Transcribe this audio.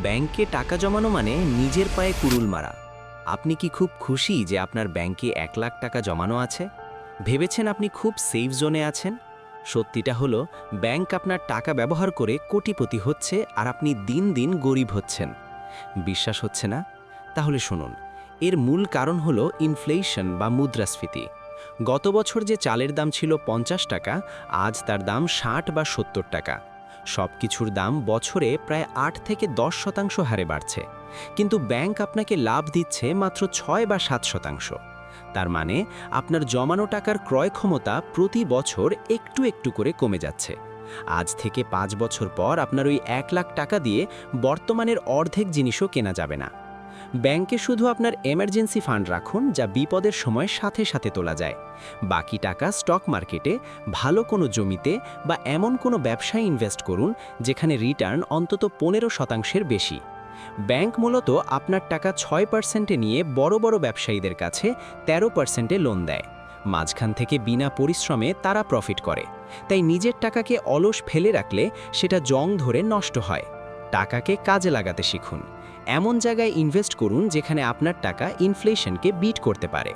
ব্যাংকে টাকা জমানো মানে নিজের পায়ে কুড়ুল মারা। আপনি কি খুব খুশি যে আপনার ব্যাংকে 1 লাখ টাকা জমানো আছে? ভেবেছেন আপনি খুব সেফ জোনে আছেন? সত্যিটা হলো, ব্যাংক আপনার টাকা ব্যবহার করে কোটিপতি হচ্ছে আর আপনি দিন দিন গরিব হচ্ছেন। বিশ্বাস হচ্ছে না? তাহলে শুনুন, এর মূল কারণ হলো ইনফ্লেশন বা মুদ্রাস্ফীতি। গত বছর যে চালের দাম ছিল 50 টাকা, আজ তার দাম 60 বা 70 টাকা। সব কিছুর দাম বছরে প্রায় 8 থেকে 10% হারে বাড়ছে, কিন্তু ব্যাংক আপনাকে লাভ দিচ্ছে মাত্র 6 বা 7%। তার মানে আপনার জমানো টাকার ক্রয় ক্ষমতা প্রতি বছর একটু একটু করে কমে যাচ্ছে। আজ থেকে 5 বছর পর আপনার ওই 1 লাখ টাকা দিয়ে বর্তমানের অর্ধেক জিনিসও কেনা যাবে না। ব্যাংকে শুধু আপনার এমার্জেন্সি ফান্ড রাখুন, যা বিপদের সময় সাথে সাথে তোলা যায়। বাকি টাকা স্টক মার্কেটে, ভালো কোনো জমিতে বা এমন কোনো ব্যবসায় ইনভেস্ট করুন যেখানে রিটার্ন অন্তত 15%-এর বেশি। ব্যাংক মূলত আপনার টাকা 6%-এ নিয়ে বড় বড় ব্যবসায়ীদের কাছে 13%-এ লোন দেয়। মাঝখান থেকে বিনা পরিশ্রমে তারা প্রফিট করে। তাই নিজের টাকাকে অলস ফেলে রাখলে সেটা জং ধরে নষ্ট হয়। টাকাকে কাজে লাগাতে শিখুন। এমন জায়গায় ইনভেস্ট করুন যেখানে আপনার টাকা ইনফ্লেশনকে বিট করতে পারে।